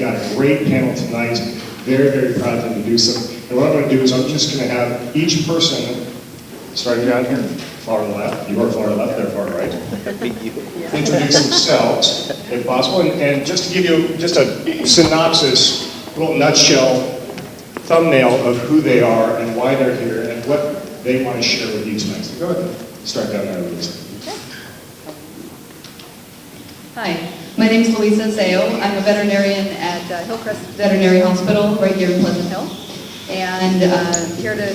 got a great panel tonight. Very, very proud of them to do so. And what I'm going to do is I'm just going to have each person, starting down here, far left, you are far left, they're far right, introduce themselves, if possible, and just to give you just a synopsis, a little nutshell, thumbnail of who they are and why they're here and what they want to share with you tonight. So go ahead, start down there, Lisa. Hi, my name is Louisa Zao. I'm a veterinarian at Hillcrest Veterinary Hospital right here in Pleasant Hill, and here to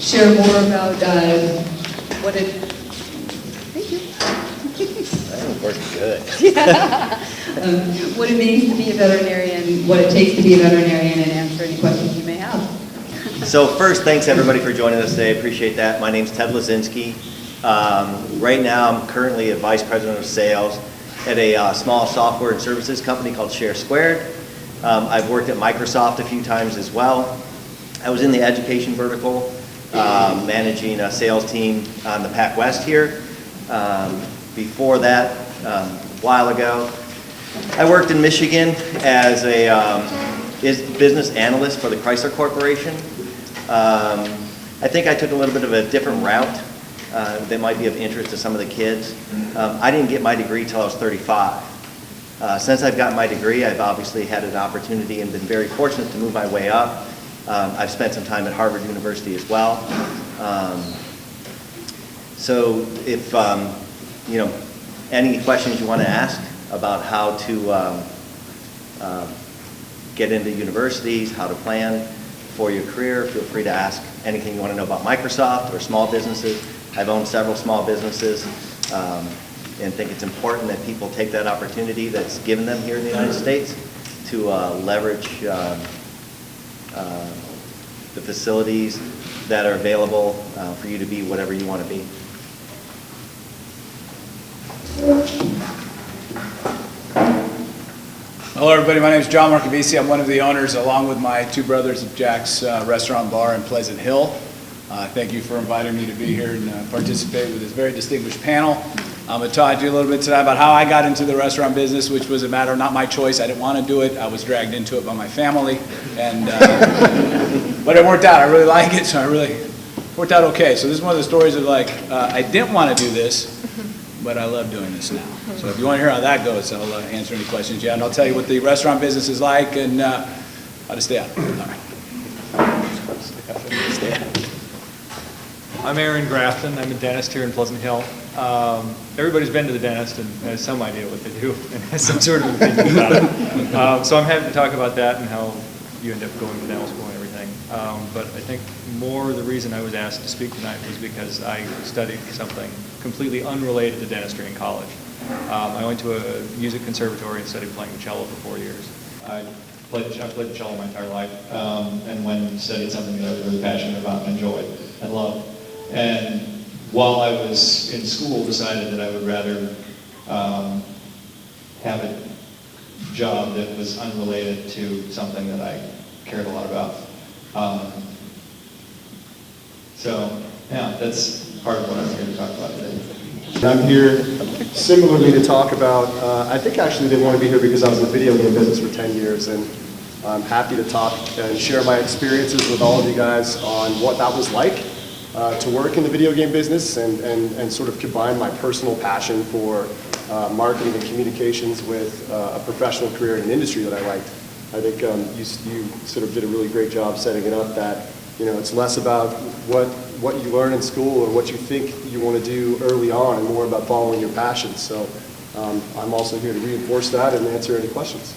share more about what it. Thank you. That worked good. What it means to be a veterinarian, what it takes to be a veterinarian, and answer any questions you may have. So first, thanks everybody for joining us today. Appreciate that. My name's Ted Lazinski. Right now, I'm currently a vice president of sales at a small software and services company called Share Squared. I've worked at Microsoft a few times as well. I was in the education vertical, managing a sales team on the Pac West here. Before that, a while ago, I worked in Michigan as a business analyst for the Chrysler Corporation. I think I took a little bit of a different route that might be of interest to some of the kids. I didn't get my degree till I was 35. Since I've gotten my degree, I've obviously had an opportunity and been very fortunate to move my way up. I've spent some time at Harvard University as well. So if any questions you want to ask about how to get into universities, how to plan for your career, feel free to ask anything you want to know about Microsoft or small businesses. I've owned several small businesses and think it's important that people take that opportunity that's given them here in the United States to leverage the facilities that are available for you to be whatever you want to be. Hello everybody, my name is John Marcavisi. I'm one of the owners, along with my two brothers, of Jack's Restaurant and Bar in Pleasant Hill. Thank you for inviting me to be here and participate with this very distinguished panel. I'm going to talk to you a little bit tonight about how I got into the restaurant business, which was a matter of not my choice. I didn't want to do it. I was dragged into it by my family, and but it worked out. I really like it, so I really worked out okay. So this is one of the stories of like, I didn't want to do this, but I love doing this now. So if you want to hear how that goes, I'll answer any questions you have, and I'll tell you what the restaurant business is like and how to stay out. All right. Stay out. I'm Aaron Grafton. I'm a dentist here in Pleasant Hill. Everybody's been to the dentist and has some idea what they do and has some sort of opinion about it. So I'm happy to talk about that and how you end up going to dental school and everything. But I think more the reason I was asked to speak tonight was because I studied something completely unrelated to dentistry in college. I went to a music conservatory and studied playing the cello for 4 years. I played the cello my entire life, and went and studied something that I was really passionate about and enjoyed and loved. And while I was in school, decided that I would rather have a job that was unrelated to something that I cared a lot about. So, yeah, that's part of what I'm here to talk about today. I'm here similarly to talk about, I think actually they want to be here because I was in the video game business for 10 years, and I'm happy to talk and share my experiences with all of you guys on what that was like to work in the video game business and sort of combine my personal passion for marketing and communications with a professional career in an industry that I liked. I think you sort of did a really great job setting it up that, it's less about what you learn in school or what you think you want to do early on and more about following your passions. So I'm also here to reinforce that and answer any questions.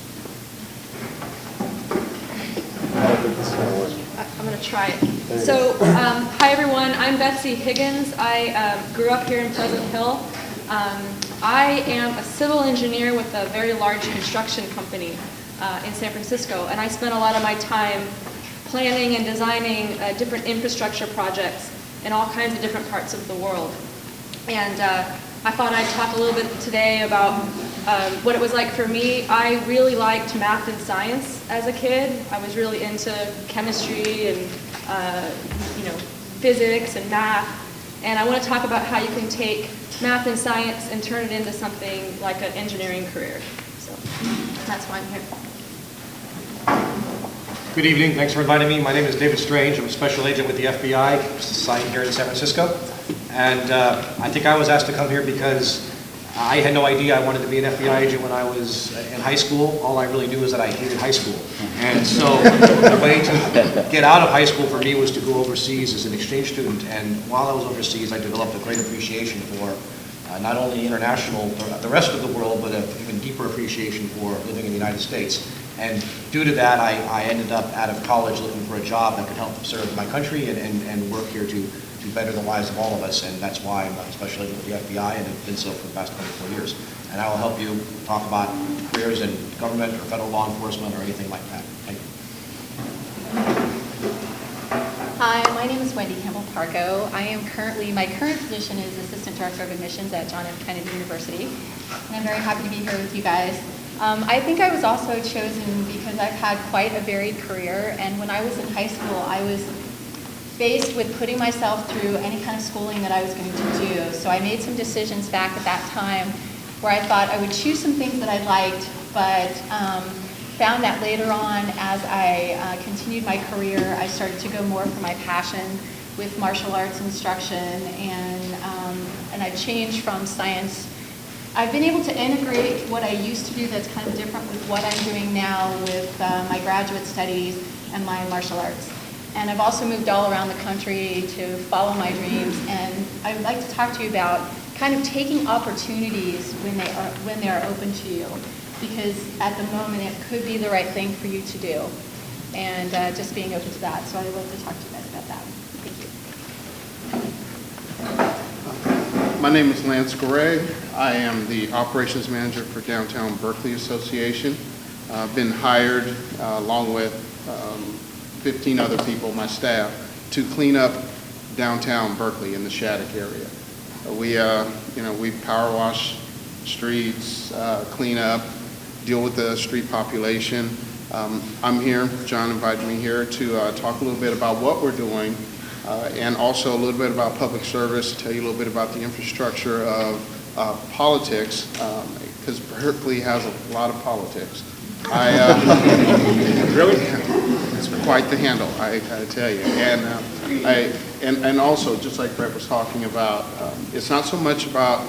I don't think this is going to work. I'm going to try it. So, hi everyone, I'm Betsy Higgins. I grew up here in Pleasant Hill. I am a civil engineer with a very large construction company in San Francisco, and I spent a lot of my time planning and designing different infrastructure projects in all kinds of different parts of the world. And I thought I'd talk a little bit today about what it was like for me. I really liked math and science as a kid. I was really into chemistry and physics and math. And I want to talk about how you can take math and science and turn it into something like an engineering career. So that's why I'm here. Good evening. Thanks for inviting me. My name is David Strange. I'm a special agent with the FBI, assigned here in San Francisco. And I think I was asked to come here because I had no idea I wanted to be an FBI agent when I was in high school. All I really knew is that I hated high school. And so the way to get out of high school for me was to go overseas as an exchange student. And while I was overseas, I developed a great appreciation for not only international, the rest of the world, but an even deeper appreciation for living in the United States. And due to that, I ended up out of college looking for a job that could help serve my country and work here to better the lives of all of us. And that's why I'm a special agent with the FBI and have been so for the past 24 years. And I will help you talk about careers in government or federal law enforcement or anything like that. Thank you. Hi, my name is Wendy Campbell-Parco. My current position is Assistant Director of Admissions at John F. Kennedy University, and I'm very happy to be here with you guys. I think I was also chosen because I've had quite a varied career, and when I was in high school, I was faced with putting myself through any kind of schooling that I was going to do. So I made some decisions back at that time where I thought I would choose some things that I liked, but found that later on as I continued my career, I started to go more for my passion with martial arts instruction, and I changed from science. I've been able to integrate what I used to do that's kind of different with what I'm doing now with my graduate studies and my martial arts. And I've also moved all around the country to follow my dreams, and I would like to talk to you about kind of taking opportunities when they are open to you, because at the moment it could be the right thing for you to do, and just being open to that. So I'd love to talk to you guys about that. Thank you. My name is Lance Garay. I am the operations manager for Downtown Berkeley Association. I've been hired along with 15 other people, my staff, to clean up downtown Berkeley in the Shattuck area. We power wash streets, clean up, deal with the street population. I'm here, John invited me here to talk a little bit about what we're doing and also a little bit about public service, tell you a little bit about the infrastructure of politics, because Berkeley has a lot of politics. Really? It's quite the handle, I tell you. And also, just like Brett was talking about, it's not so much about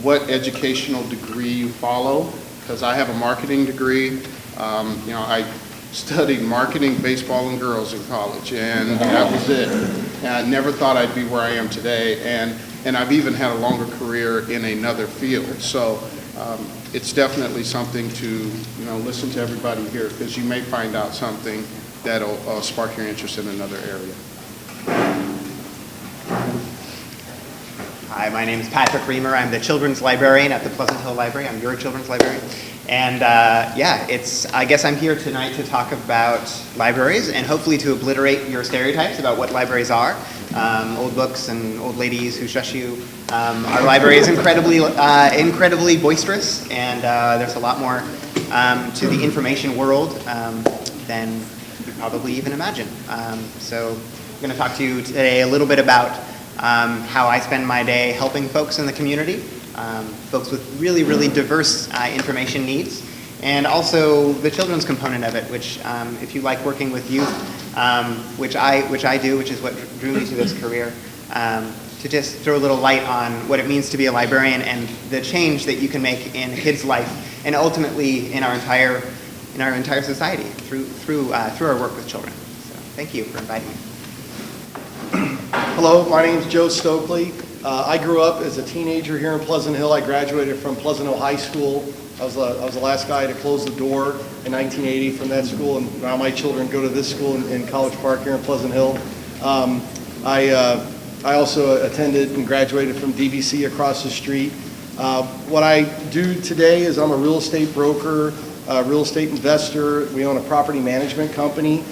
what educational degree you follow, because I have a marketing degree. I studied marketing, baseball, and girls in college, and that was it. And I never thought I'd be where I am today, and I've even had a longer career in another field. So it's definitely something to listen to everybody here, because you may find out something that'll spark your interest in another area. Hi, my name is Patrick Reamer. I'm the children's librarian at the Pleasant Hill Library. I'm your children's librarian. And I guess I'm here tonight to talk about libraries and hopefully to obliterate your stereotypes about what libraries are. Old books and old ladies who shush you. Our library is incredibly boisterous, and there's a lot more to the information world than you probably even imagine. So I'm going to talk to you today a little bit about how I spend my day helping folks in the community, folks with really, really diverse information needs, and also the children's component of it, which if you like working with youth, which I do, which is what drew me to this career, to just throw a little light on what it means to be a librarian and the change that you can make in a kid's life and ultimately in our entire society through our work with children. So thank you for inviting me. Hello, my name is Joe Stokely. I grew up as a teenager here in Pleasant Hill. I graduated from Pleasant Hill High School. I was the last guy to close the door in 1980 from that school, and now my children go to this school in College Park here in Pleasant Hill. I also attended and graduated from DVC across the street. What I do today is I'm a real estate broker, real estate investor. We own a property management company.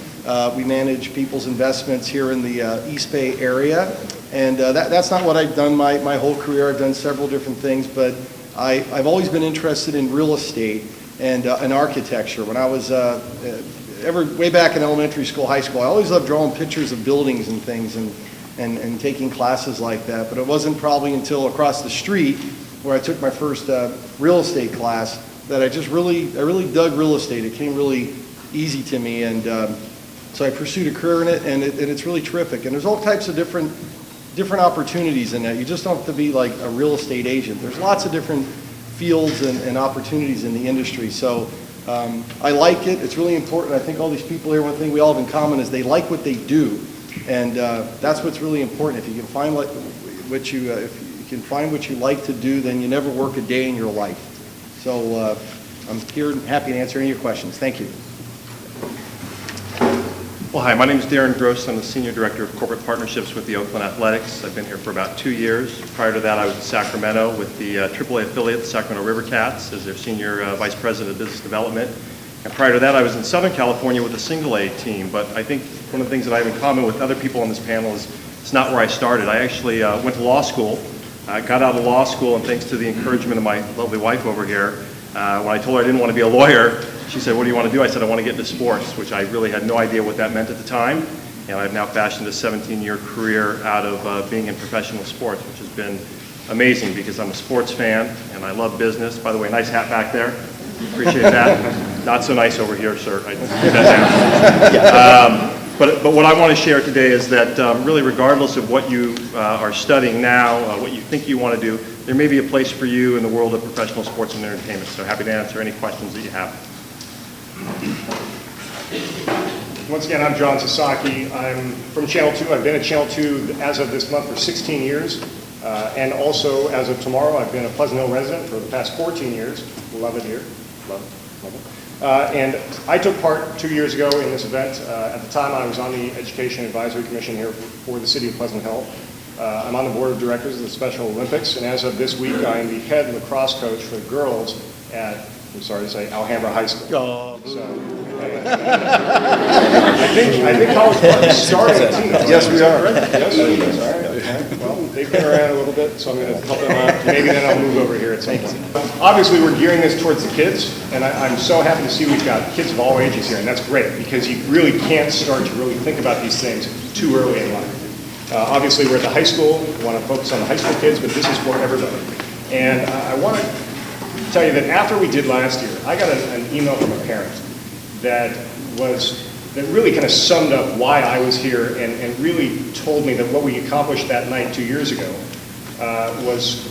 We manage people's investments here in the East Bay area. And that's not what I've done my whole career. I've done several different things, but I've always been interested in real estate and architecture. When I was way back in elementary school, high school, I always loved drawing pictures of buildings and things and taking classes like that. But it wasn't probably until across the street where I took my first real estate class that I really dug real estate. It came really easy to me, and so I pursued a career in it, and it's really terrific. And there's all types of different opportunities in that. You just don't have to be like a real estate agent. There's lots of different fields and opportunities in the industry. So I like it. It's really important. I think all these people here, one thing we all have in common is they like what they do, and that's what's really important. If you can find if you can find what you like to do, then you never work a day in your life. So I'm here and happy to answer any of your questions. Thank you. Well, hi, my name is Darren Gross. I'm the Senior Director of Corporate Partnerships with the Oakland Athletics. I've been here for about 2 years. Prior to that, I was in Sacramento with the AAA affiliate, the Sacramento River Cats, as their Senior Vice President of Business Development. And prior to that, I was in Southern California with the Single A team. But I think one of the things that I have in common with other people on this panel is it's not where I started. I actually went to law school. I got out of law school, and thanks to the encouragement of my lovely wife over here, when I told her I didn't want to be a lawyer, she said, "What do you want to do?" I said, "I want to get into sports," which I really had no idea what that meant at the time. And I've now fashioned a 17-year career out of being in professional sports, which has been amazing because I'm a sports fan and I love business. By the way, nice hat back there. Appreciate that. Not so nice over here, sir. I put that down. But what I want to share today is that really regardless of what you are studying now, what you think you want to do, there may be a place for you in the world of professional sports and entertainment. So happy to answer any questions that you have. Once again, I'm John Sasaki. I'm from Channel 2. I've been at Channel 2 as of this month for 16 years. And also, as of tomorrow, I've been a Pleasant Hill resident for the past 14 years. Love it here. Love it. And I took part 2 years ago in this event. At the time, I was on the Education Advisory Commission here for the City of Pleasant Hill. I'm on the board of directors of the Special Olympics, and as of this week, I am the head lacrosse coach for the girls at, I'm sorry to say, Alhambra High School. Oh. So, I think college clubs starting a team. Yes, we are. Yes, all right. Okay. Well, they've been around a little bit, so I'm going to help them out. Maybe then I'll move over here at some point. Obviously, we're gearing this towards the kids, and I'm so happy to see we've got kids of all ages here, and that's great because you really can't start to really think about these things too early in life. Obviously, we're at the high school. We want to focus on the high school kids, but this is for everybody. And I want to tell you that after we did last year, I got an email from a parent that really kind of summed up why I was here and really told me that what we accomplished that night 2 years ago was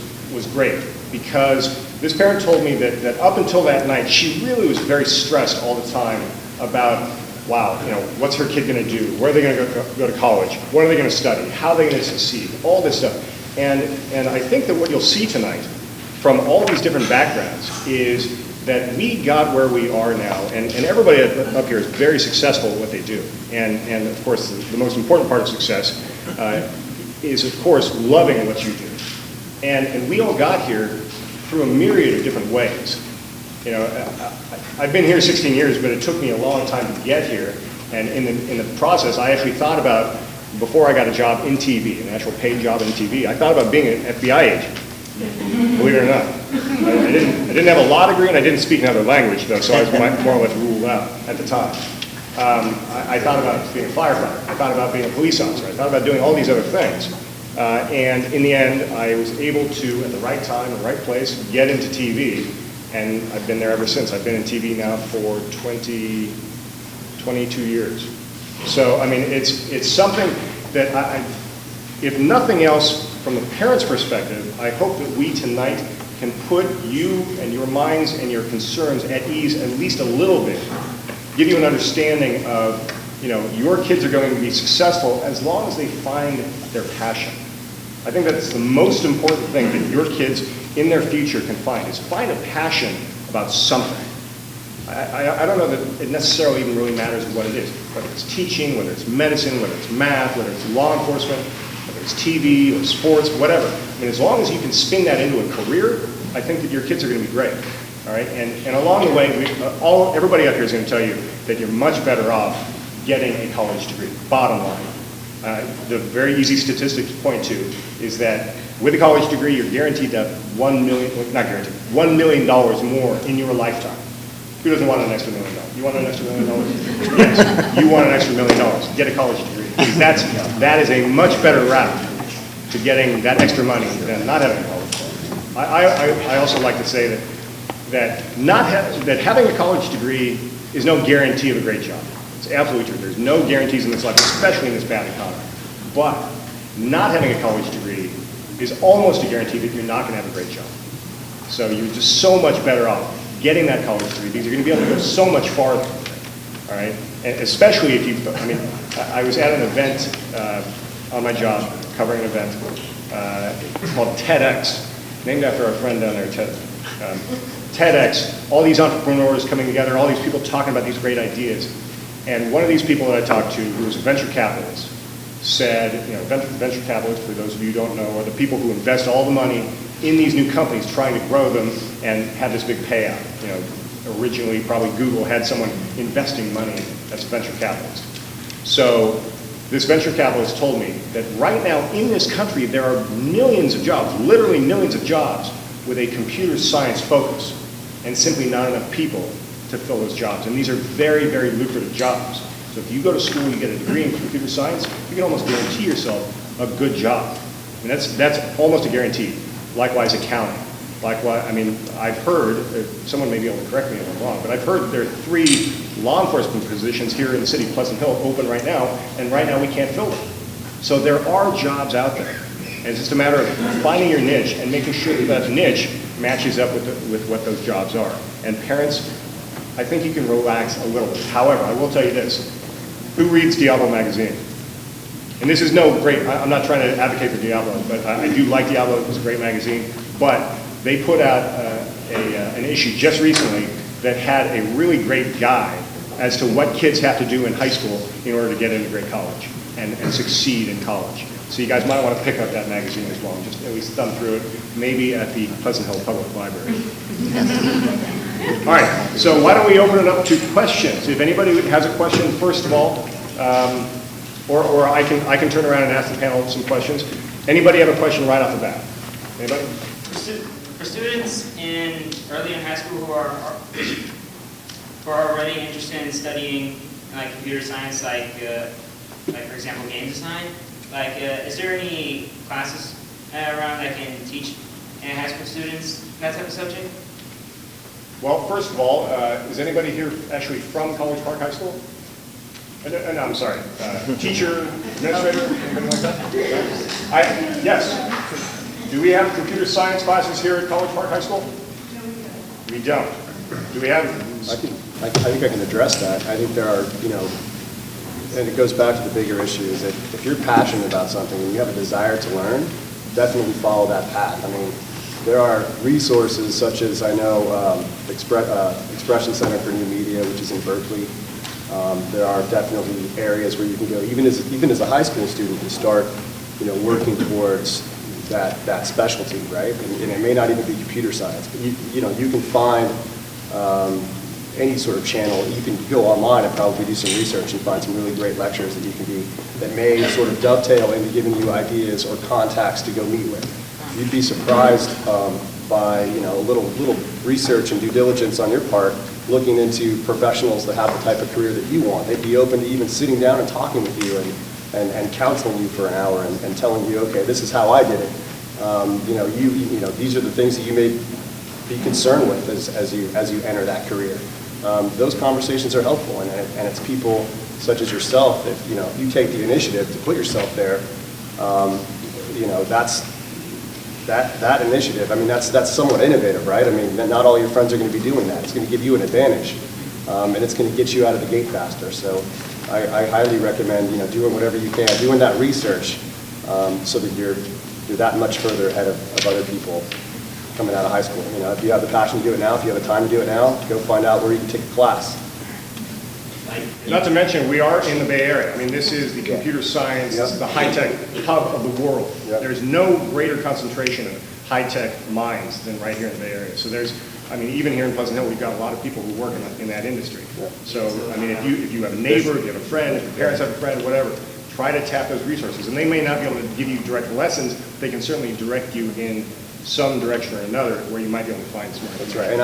great. Because this parent told me that up until that night, she really was very stressed all the time about, wow, what's her kid going to do? Where are they going to go to college? What are they going to study? How are they going to succeed? All this stuff. And I think that what you'll see tonight from all these different backgrounds is that we got where we are now, and everybody up here is very successful at what they do. And of course, the most important part of success is, of course, loving what you do. And we all got here through a myriad of different ways. I've been here 16 years, but it took me a long time to get here. And in the process, I actually thought about, before I got a job in TV, an actual paid job in TV, I thought about being an FBI agent. Believe it or not. I didn't have a law degree and I didn't speak another language though, so I was more or less ruled out at the time. I thought about being a firefighter. I thought about being a police officer. I thought about doing all these other things. And in the end, I was able to, at the right time, the right place, get into TV. And I've been there ever since. I've been in TV now for 22 years. So, I mean, it's something that if nothing else, from the parents' perspective, I hope that we tonight can put you and your minds and your concerns at ease at least a little bit. Give you an understanding of, your kids are going to be successful as long as they find their passion. I think that's the most important thing that your kids in their future can find, is find a passion about something. I don't know that it necessarily even really matters what it is, whether it's teaching, whether it's medicine, whether it's math, whether it's law enforcement, whether it's TV or sports, whatever. I mean, as long as you can spin that into a career, I think that your kids are going to be great. All right, and along the way, everybody up here is going to tell you that you're much better off getting a college degree. Bottom line, the very easy statistic to point to is that with a college degree, you're guaranteed to have $1 million more in your lifetime. Who doesn't want an extra $1 million? You want an extra $1 million? Yes, you want an extra $1 million. Get a college degree. Because that is a much better route to getting that extra money than not having a college degree. I also like to say that having a college degree is no guarantee of a great job. It's absolutely true. There's no guarantees in this life, especially in this bad economy. But not having a college degree is almost a guarantee that you're not going to have a great job. So you're just so much better off getting that college degree because you're going to be able to go so much farther. All right, and especially if you, I mean, I was at an event on my job, covering an event called TEDx, named after our friend down there, Ted. TEDx, all these entrepreneurs coming together, all these people talking about these great ideas. And one of these people that I talked to, who was a venture capitalist, said, you know, venture capitalists, for those of you who don't know, are the people who invest all the money in these new companies, trying to grow them and have this big payout. You know, originally probably Google had someone investing money as a venture capitalist. So this venture capitalist told me that right now in this country there are millions of jobs, literally millions of jobs, with a computer science focus, and simply not enough people to fill those jobs. And these are very, very lucrative jobs. So if you go to school, you get a degree in computer science, you can almost guarantee yourself a good job. I mean, that's almost a guarantee. Likewise, accounting. Likewise, I mean, I've heard, someone may be able to correct me if I'm wrong, but I've heard that there are 3 law enforcement positions here in the city of Pleasant Hill open right now, and right now we can't fill them. So there are jobs out there. And it's just a matter of finding your niche and making sure that that niche matches up with what those jobs are. And parents, I think you can relax a little bit. However, I will tell you this. Who reads Diablo magazine? And this is no great, I'm not trying to advocate for Diablo, but I do like Diablo. It was a great magazine. But they put out an issue just recently that had a really great guide as to what kids have to do in high school in order to get into great college and succeed in college. So you guys might want to pick up that magazine as well and just at least thumb through it, maybe at the Pleasant Hill Public Library. All right, so why don't we open it up to questions? If anybody has a question, first of all, or I can turn around and ask the panel some questions. Anybody have a question right off the bat? Anybody? For students early in high school who are already interested in studying like computer science, like for example game design, is there any classes around that can teach high school students that type of subject? Well, first of all, is anybody here actually from College Park High School? No, I'm sorry. Teacher, administrator, anything like that? Yes. Do we have computer science classes here at College Park High School? No, we don't. Do we have? I think I can address that. I think there are, and it goes back to the bigger issue, is that if you're passionate about something and you have a desire to learn, definitely follow that path. I mean, there are resources such as, I know, Expression Center for New Media, which is in Berkeley. There are definitely areas where you can go, even as a high school student, to start, working towards that specialty, right? And it may not even be computer science, but you can find any sort of channel. You can go online and probably do some research and find some really great lectures that may sort of dovetail into giving you ideas or contacts to go meet with. You'd be surprised by a little research and due diligence on your part, looking into professionals that have the type of career that you want. They'd be open to even sitting down and talking with you and counseling you for an hour and telling you, okay, this is how I did it. These are the things that you may be concerned with as you enter that career. Those conversations are helpful, and it's people such as yourself that you take the initiative to put yourself there. That initiative. I mean, that's somewhat innovative, right? I mean, not all your friends are going to be doing that. It's going to give you an advantage, and it's going to get you out of the gate faster. So, I highly recommend doing whatever you can, doing that research, so that you're that much further ahead of other people coming out of high school. If you have the passion to do it now, if you have the time to do it now, go find out where you can take a class. Not to mention, we are in the Bay Area. I mean, this is the computer science, this is the high-tech hub of the world. There's no greater concentration of high-tech minds than right here in the Bay Area. So even here in Pleasant Hill, we've got a lot of people who work in that industry. So, I mean, if you have a neighbor, if you have a friend, if your parents have a friend, whatever, try to tap those resources. And they may not be able to give you direct lessons, they can certainly direct you in some direction or another where you might be able to find smart. That's right. And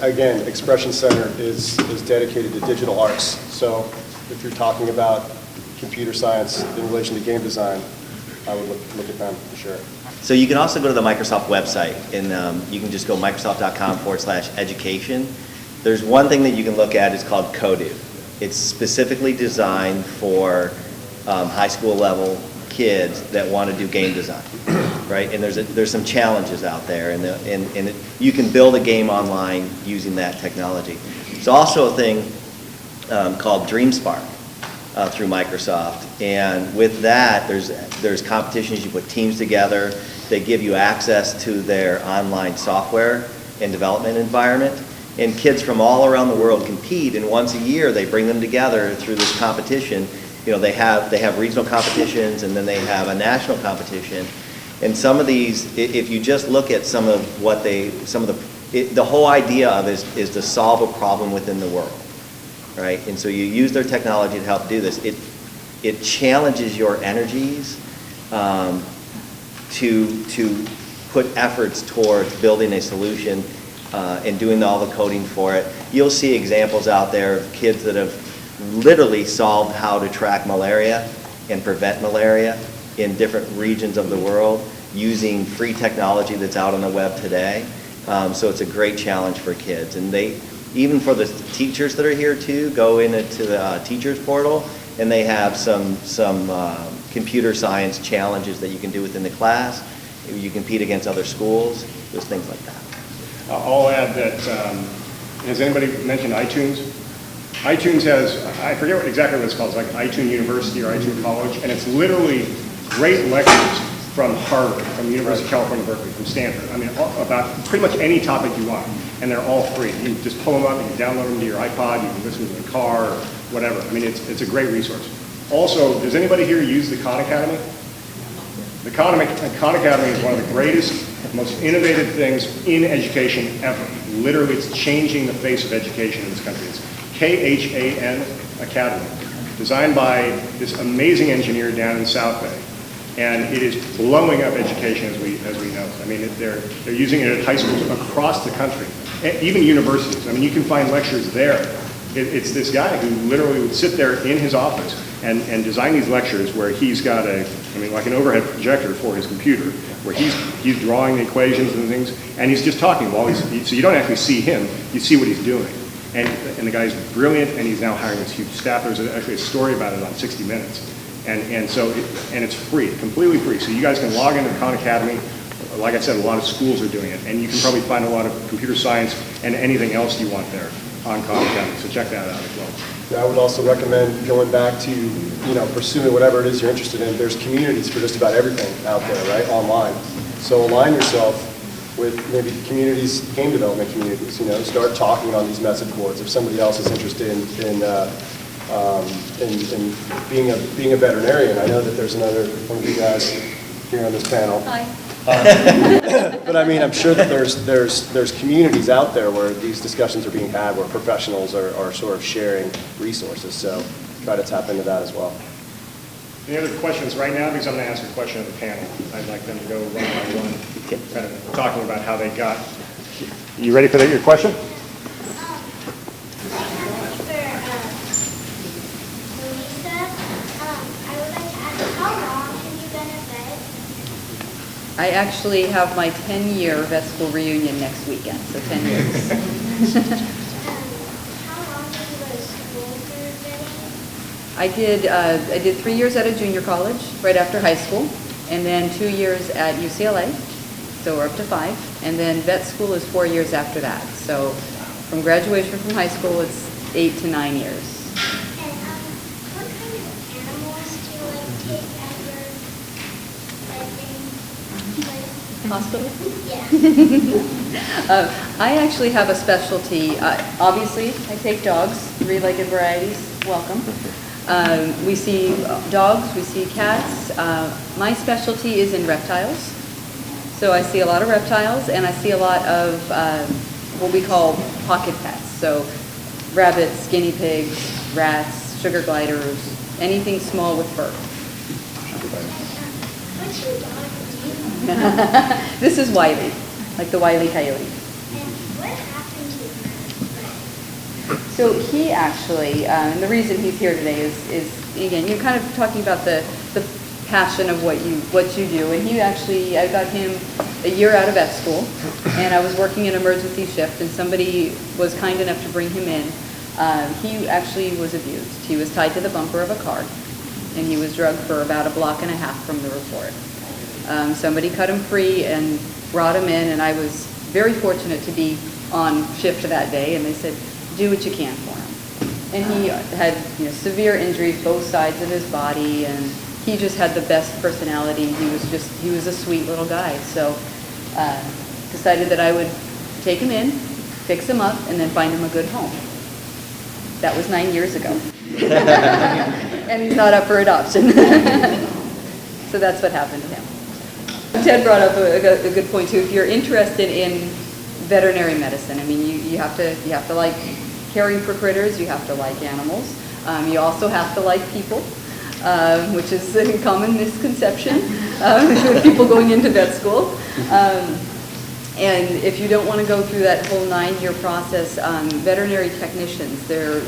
again, Expression Center is dedicated to digital arts. So if you're talking about computer science in relation to game design, I would look at them for sure. So you can also go to the Microsoft website, and you can just go microsoft.com/education, There's one thing that you can look at, it's called Coded. It's specifically designed for high school level kids that want to do game design, right? And there's some challenges out there, and you can build a game online using that technology. There's also a thing called DreamSpark through Microsoft, and with that, there's competitions. You put teams together. They give you access to their online software and development environment. And kids from all around the world compete, and once a year they bring them together through this competition. You know, they have regional competitions, and then they have a national competition. And some of these, if you just look at some of the whole idea of is to solve a problem within the world, right? And so you use their technology to help do this. It challenges your energies to put efforts towards building a solution and doing all the coding for it. You'll see examples out there of kids that have literally solved how to track malaria and prevent malaria in different regions of the world using free technology that's out on the web today. So it's a great challenge for kids. And even for the teachers that are here too, go into the teachers portal, and they have some computer science challenges that you can do within the class. You compete against other schools, just things like that. I'll add that, has anybody mentioned iTunes? iTunes has, I forget exactly what it's called, it's like iTunes University or iTunes College, and it's literally great lectures from Harvard, from the University of California, Berkeley, from Stanford. I mean, about pretty much any topic you want, and they're all free. You can just pull them up, you can download them to your iPod, you can listen to them in the car, or whatever. I mean, it's a great resource. Also, does anybody here use the Khan Academy? The Khan Academy is one of the greatest, most innovative things in education ever. Literally, it's changing the face of education in this country. It's KHAN Academy, designed by this amazing engineer down in South Bay. And it is blowing up education as we know. I mean, they're using it at high schools across the country, even universities. I mean, you can find lectures there. It's this guy who literally would sit there in his office and design these lectures where he's got like an overhead projector for his computer, where he's drawing the equations and things, and he's just talking while so you don't actually see him, you see what he's doing. And the guy's brilliant, and he's now hiring this huge staff. There's actually a story about it on 60 Minutes. And so it's free, completely free. So you guys can log into the Khan Academy. Like I said, a lot of schools are doing it, and you can probably find a lot of computer science and anything else you want there on Khan Academy. So check that out as well. Yeah, I would also recommend going back to, pursuing whatever it is you're interested in. There's communities for just about everything out there, right, online. So align yourself with maybe communities, game development communities, start talking on these message boards. If somebody else is interested in being a veterinarian, I know that there's another one of you guys here on this panel. Hi. But I mean, I'm sure that there's communities out there where these discussions are being had, where professionals are sort of sharing resources. So try to tap into that as well. Any other questions right now? Because I'm going to ask a question of the panel. I'd like them to go one by one, kind of talking about how they got. You ready for your question? I actually have my 10-year vet school reunion next weekend, so 10 years. How long did you go to school for vetting? I did 3 years at a junior college right after high school, and then 2 years at UCLA, so we're up to 5. And then vet school is 4 years after that. So from graduation from high school, it's 8 to 9 years. What kind of animals do you take at your vetting Hospital? Yeah. I actually have a specialty. Obviously, I take dogs, 3-legged varieties, welcome. We see dogs, we see cats. My specialty is in reptiles. So I see a lot of reptiles, and I see a lot of what we call pocket pets. So rabbits, guinea pigs, rats, sugar gliders, anything small with fur. What's your dog do? This is Wiley, like the Wiley Coyote. And what happened to him? So he actually, and the reason he's here today is again, you're kind of talking about the passion of what you do. And I got him a year out of vet school, and I was working an emergency shift, and somebody was kind enough to bring him in. He actually was abused. He was tied to the bumper of a car, and he was drugged for about a block and a half from the report. Somebody cut him free and brought him in, and I was very fortunate to be on shift that day, and they said, do what you can for him. And he had severe injuries both sides of his body, and he just had the best personality. He was a sweet little guy. So decided that I would take him in, fix him up, and then find him a good home. That was 9 years ago. And he's not up for adoption. So that's what happened to him. Ted brought up a good point too. If you're interested in veterinary medicine, I mean, you have to like caring for critters, you have to like animals. You also have to like people, which is a common misconception with people going into vet school. And if you don't want to go through that whole 9-year process, veterinary technicians, they're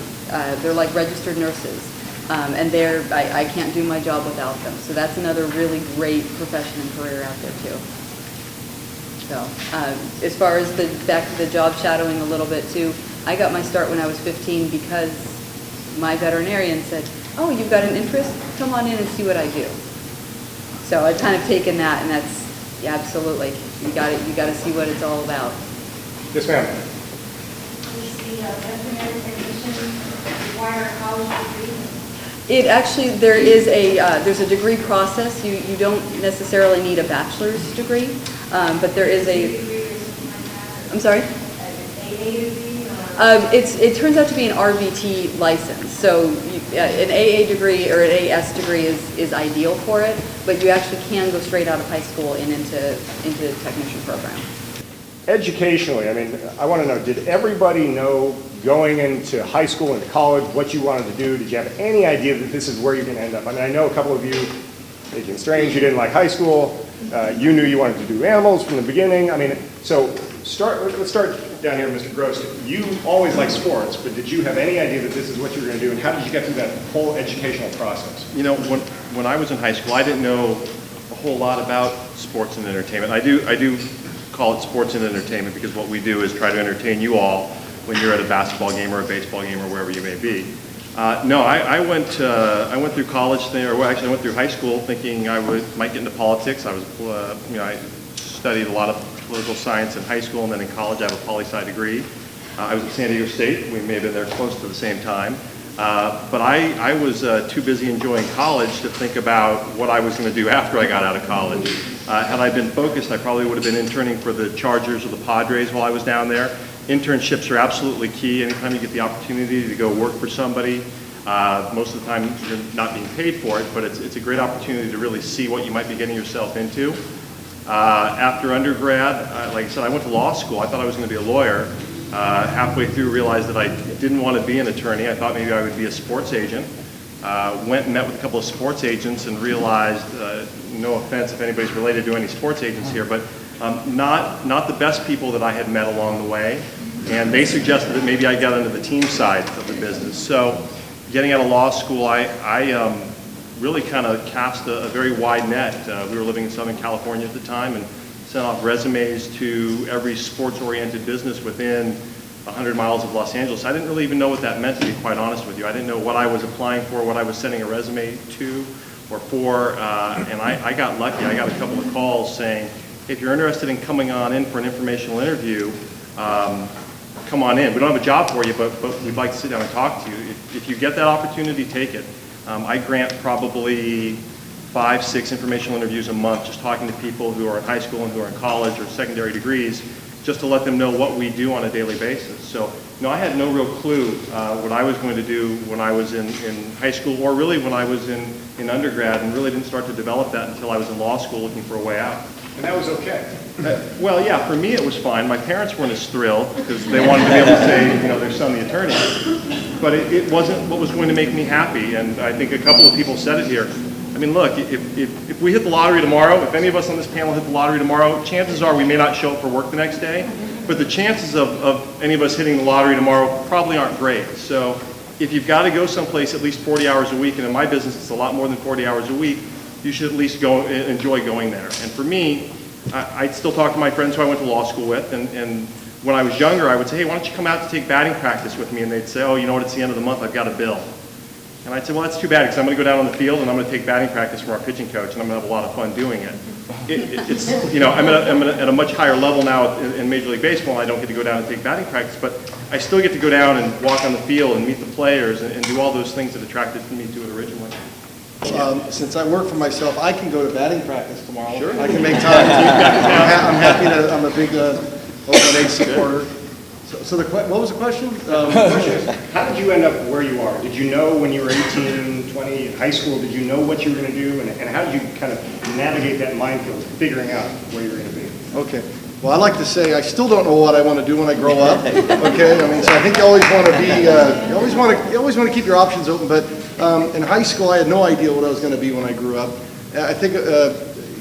like registered nurses. And I can't do my job without them. So that's another really great profession and career out there too. So as far as back to the job shadowing a little bit too, I got my start when I was 15 because my veterinarian said, oh, you've got an interest? Come on in and see what I do. So I've kind of taken that, and that's, yeah, absolutely. You got to see what it's all about. Yes, ma'am. Does the veterinary technician require a college degree? It actually, there's a degree process. You don't necessarily need a bachelor's degree, but there is I'm sorry? It turns out to be an RVT license. So an AA degree or an AS degree is ideal for it, but you actually can go straight out of high school and into the technician program. Educationally, I mean, I want to know, did everybody know going into high school and college what you wanted to do? Did you have any idea that this is where you're going to end up? I mean, I know a couple of you, Agent Strange, you didn't like high school. You knew you wanted to do animals from the beginning. I mean, so let's start down here, Mr. Gross. You always liked sports, but did you have any idea that this is what you were going to do, and how did you get through that whole educational process? You know, when I was in high school, I didn't know a whole lot about sports and entertainment. I do call it sports and entertainment because what we do is try to entertain you all when you're at a basketball game or a baseball game or wherever you may be. No, I went through college there, well, actually I went through high school thinking I might get into politics. I was, I studied a lot of political science in high school, and then in college I have a poli-sci degree. I was at San Diego State. We may have been there close to the same time. But I was too busy enjoying college to think about what I was going to do after I got out of college. Had I been focused, I probably would have been interning for the Chargers or the Padres while I was down there. Internships are absolutely key. Anytime you get the opportunity to go work for somebody, most of the time you're not being paid for it, but it's a great opportunity to really see what you might be getting yourself into. After undergrad, like I said, I went to law school. I thought I was going to be a lawyer. Halfway through, realized that I didn't want to be an attorney. I thought maybe I would be a sports agent. Went and met with a couple of sports agents and realized, no offense if anybody's related to any sports agents here, but not the best people that I had met along the way. And they suggested that maybe I got into the team side of the business. So getting out of law school, I really kind of cast a very wide net. We were living in Southern California at the time and sent off resumes to every sports-oriented business within 100 miles of Los Angeles. I didn't really even know what that meant, to be quite honest with you. I didn't know what I was applying for, what I was sending a resume to or for, and I got lucky. I got a couple of calls saying, if you're interested in coming on in for an informational interview, come on in. We don't have a job for you, but we'd like to sit down and talk to you. If you get that opportunity, take it. I grant probably 5-6 informational interviews a month, just talking to people who are in high school and who are in college or secondary degrees, just to let them know what we do on a daily basis. So, I had no real clue what I was going to do when I was in high school, or really when I was in undergrad, and really didn't start to develop that until I was in law school looking for a way out. And that was okay? Well, yeah, for me it was fine. My parents weren't as thrilled because they wanted to be able to say, their son the attorney. But it wasn't what was going to make me happy, and I think a couple of people said it here. I mean, look, if we hit the lottery tomorrow, if any of us on this panel hit the lottery tomorrow, chances are we may not show up for work the next day, but the chances of any of us hitting the lottery tomorrow probably aren't great. So if you've got to go someplace at least 40 hours a week, and in my business it's a lot more than 40 hours a week, you should at least enjoy going there. And for me, I still talk to my friends who I went to law school with, and when I was younger, I would say, hey, why don't you come out to take batting practice with me? And they'd say, oh, you know what, it's the end of the month, I've got a bill. And I'd say, well, that's too bad, because I'm going to go down on the field and I'm going to take batting practice from our pitching coach, and I'm going to have a lot of fun doing it. It's, you know, I'm at a much higher level now in Major League Baseball, and I don't get to go down and take batting practice, but I still get to go down and walk on the field and meet the players and do all those things that attracted me to it originally. Since I work for myself, I can go to batting practice tomorrow. Sure. I can make time. I'm happy to, I'm a big Oakland A's supporter. So what was the question? How did you end up where you are? Did you know when you were 18, 20, in high school, did you know what you were going to do? And how did you kind of navigate that minefield, figuring out where you were going to be? Okay. Well, I like to say I still don't know what I want to do when I grow up. Okay. I mean, so I think you always want to be, you always want to keep your options open. But in high school, I had no idea what I was going to be when I grew up. I think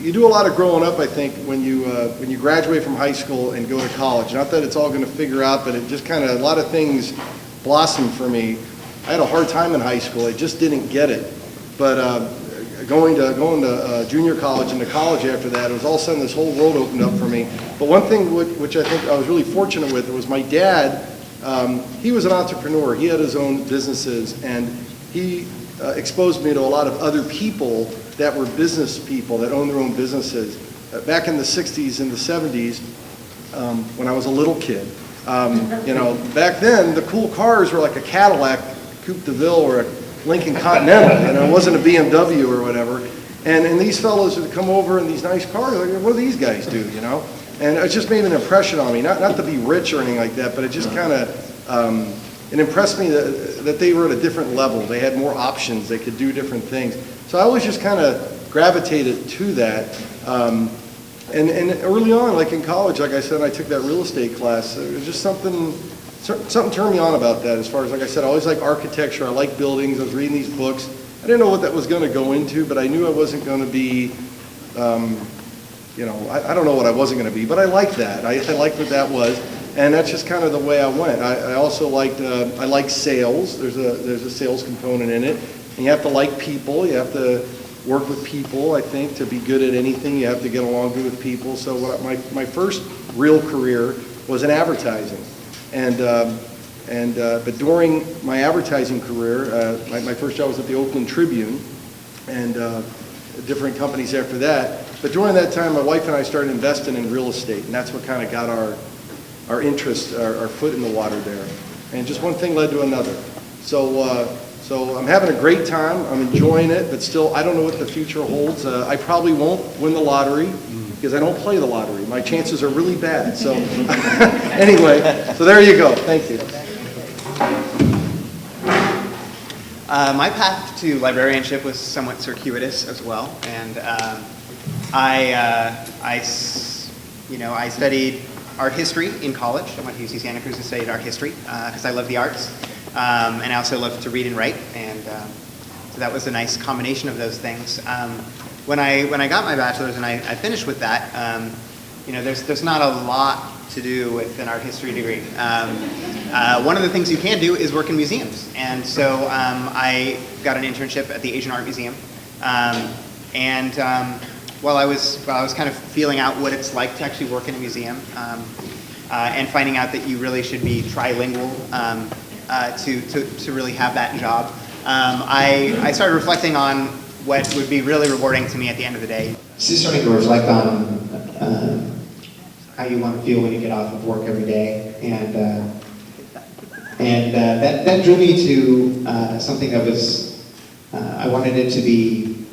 you do a lot of growing up, I think, when you graduate from high school and go to college. Not that it's all going to figure out, but it just kind of, a lot of things blossomed for me. I had a hard time in high school. I just didn't get it. But going to junior college and to college after that, it was all of a sudden this whole world opened up for me. But one thing which I think I was really fortunate with was my dad. He was an entrepreneur. He had his own businesses, and he exposed me to a lot of other people that were business people that owned their own businesses. Back in the 60s and the 70s, when I was a little kid, you know, back then the cool cars were like a Cadillac Coupe de Ville or a Lincoln Continental, and it wasn't a BMW or whatever. And these fellows would come over in these nice cars, like, what do these guys do, you know? And it just made an impression on me, not to be rich or anything like that, but it just kind of, it impressed me that they were at a different level. They had more options. They could do different things. So I always just kind of gravitated to that. And early on, like in college, like I said, I took that real estate class. It was just something turned me on about that. As far as, like I said, I always like architecture. I like buildings. I was reading these books. I didn't know what that was going to go into, but I knew I wasn't going to be, you know, I don't know what I wasn't going to be, but I liked that. I liked what that was. And that's just kind of the way I went. I also liked, I like sales. There's a sales component in it. And you have to like people. You have to work with people, I think, to be good at anything. You have to get along good with people. So my first real career was in advertising. But during my advertising career, my first job was at the Oakland Tribune and different companies after that. But during that time, my wife and I started investing in real estate. And that's what kind of got our interest, our foot in the water there. And just one thing led to another. So I'm having a great time. I'm enjoying it, but still, I don't know what the future holds. I probably won't win the lottery because I don't play the lottery. My chances are really bad. So anyway, so there you go. Thank you. My path to librarianship was somewhat circuitous as well, and I studied art history in college. I went to UC Santa Cruz and studied art history because I love the arts. And I also love to read and write, and so that was a nice combination of those things. When I got my bachelor's and I finished with that, you know, there's not a lot to do with an art history degree. One of the things you can do is work in museums, and so I got an internship at the Asian Art Museum, and while I was kind of feeling out what it's like to actually work in a museum, and finding out that you really should be trilingual. To really have that job. I started reflecting on what would be really rewarding to me at the end of the day. Just starting to reflect on how you want to feel when you get off of work every day, and that drew me to something that was, I wanted it to be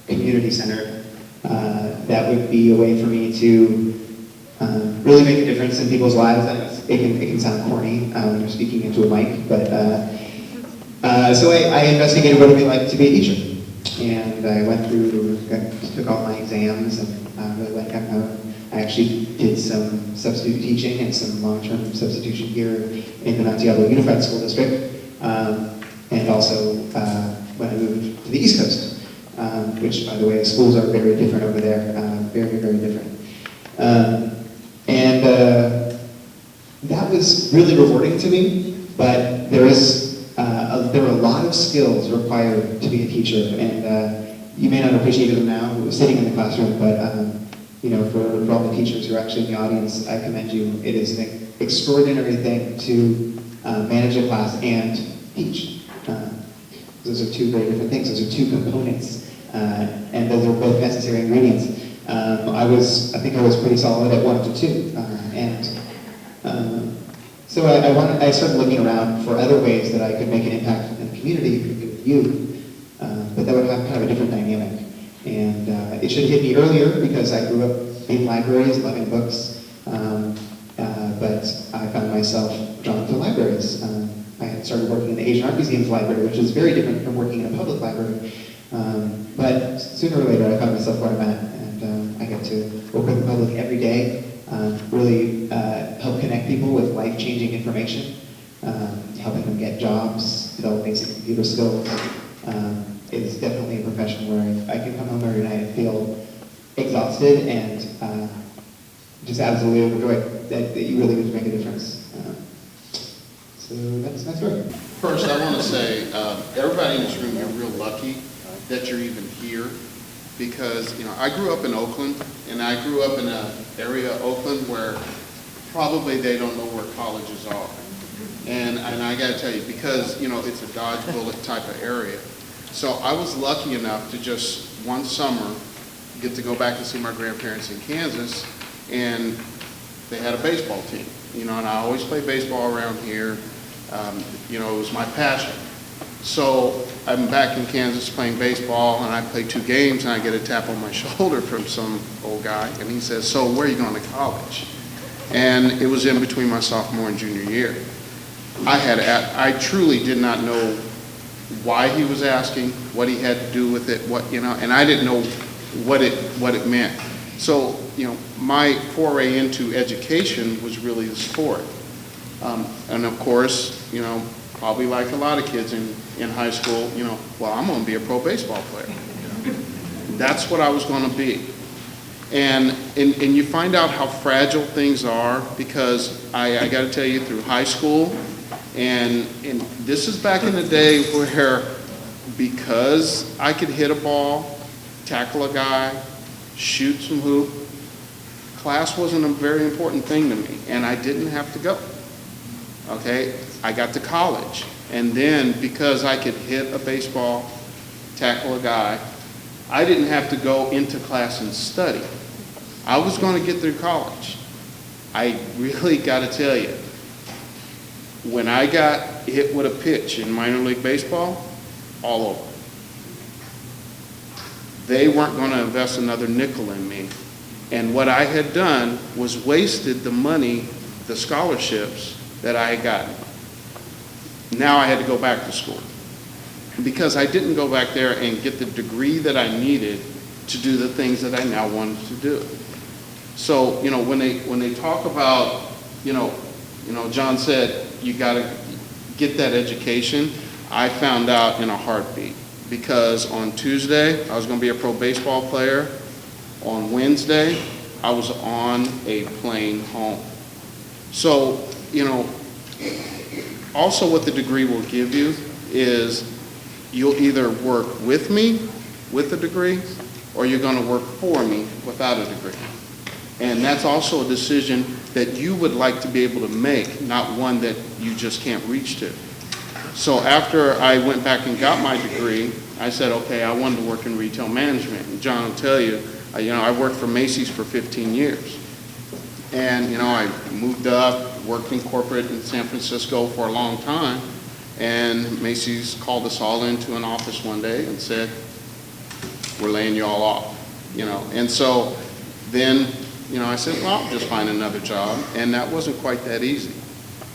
community centered. That would be a way for me to really make a difference in people's lives. It can sound corny when you're speaking into a mic, but so I investigated what it would be like to be a teacher, and I went through, took all my exams, and really went I actually did some substitute teaching and some long-term substitution here in the Mount Diablo Unified School District, and also when I moved to the East Coast, which, by the way, schools are very different over there, very, very different. That was really rewarding to me, but there were a lot of skills required to be a teacher, you may not appreciate them now, sitting in the classroom, but for all the teachers who are actually in the audience, I commend you. It is an extraordinary thing to manage a class and teach. Those are two very different things. Those are two components, and those are both necessary ingredients. I think I was pretty solid at 1 to 2, so I started looking around for other ways that I could make an impact in the community with youth, but that would have kind of a different dynamic. And it should have hit me earlier because I grew up in libraries, loving books, but I found myself drawn to libraries. I had started working in the Asian Art Museum's library, which is very different from working in a public library. But sooner or later, I found myself where I'm at, and I get to work with the public every day, really help connect people with life-changing information, helping them get jobs, develop basic computer skills. It's definitely a profession where I can come home every night and feel exhausted and just absolutely overjoyed that you really get to make a difference. So that's right. First, I want to say, everybody in this room, you're real lucky that you're even here, because, I grew up in Oakland, and I grew up in an area of Oakland where probably they don't know where colleges are. And I got to tell you, because, it's a dodge bullet type of area. So I was lucky enough to just one summer get to go back and see my grandparents in Kansas, and they had a baseball team, and I always played baseball around here. It was my passion. So I'm back in Kansas playing baseball, and I play 2 games, and I get a tap on my shoulder from some old guy, and he says, "So where are you going to college?" And it was in between my sophomore and junior year. I truly did not know why he was asking, what he had to do with it, and I didn't know what it meant. So, my foray into education was really the sport. And of course, probably like a lot of kids in high school, well, I'm going to be a pro baseball player. That's what I was going to be. And you find out how fragile things are, because I got to tell you, through high school, and this is back in the day where, because I could hit a ball, tackle a guy, shoot some hoop, class wasn't a very important thing to me, and I didn't have to go. Okay, I got to college, and then because I could hit a baseball, tackle a guy, I didn't have to go into class and study. I was going to get through college. I really got to tell you, when I got hit with a pitch in minor league baseball, all over. They weren't going to invest another nickel in me. And what I had done was wasted the money, the scholarships that I had gotten. Now I had to go back to school, because I didn't go back there and get the degree that I needed to do the things that I now wanted to do. So, when they talk about, John said, you got to get that education, I found out in a heartbeat, because on Tuesday, I was going to be a pro baseball player. On Wednesday, I was on a plane home. So, also what the degree will give you is you'll either work with me with a degree, or you're going to work for me without a degree. And that's also a decision that you would like to be able to make, not one that you just can't reach to. So after I went back and got my degree, I said, okay, I wanted to work in retail management. And John will tell you, I worked for Macy's for 15 years. And, I moved up, worked in corporate in San Francisco for a long time. And Macy's called us all into an office one day and said, we're laying you all off, And so then, I said, well, I'll just find another job. And that wasn't quite that easy.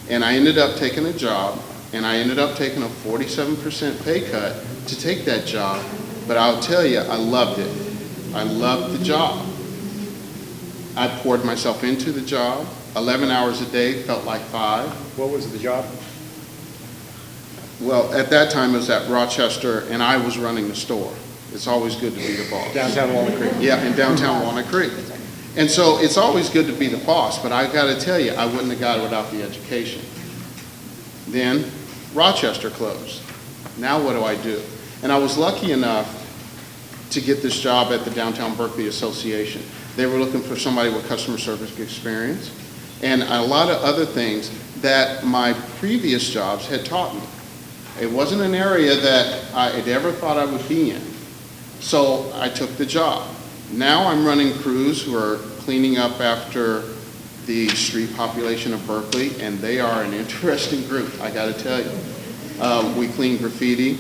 And I ended up taking a job, and I ended up taking a 47% pay cut to take that job. But I'll tell you, I loved it. I loved the job. I poured myself into the job. 11 hours a day felt like 5. What was the job? Well, at that time it was at Rochester, and I was running the store. It's always good to be the boss. Downtown Walnut Creek. Yeah, in downtown Walnut Creek. And so it's always good to be the boss, but I got to tell you, I wouldn't have got it without the education. Then Rochester closed. Now what do? And I was lucky enough to get this job at the Downtown Berkeley Association. They were looking for somebody with customer service experience and a lot of other things that my previous jobs had taught me. It wasn't an area that I had ever thought I would be in. So I took the job. Now I'm running crews who are cleaning up after the street population of Berkeley, and they are an interesting group, I gotta tell you. We clean graffiti,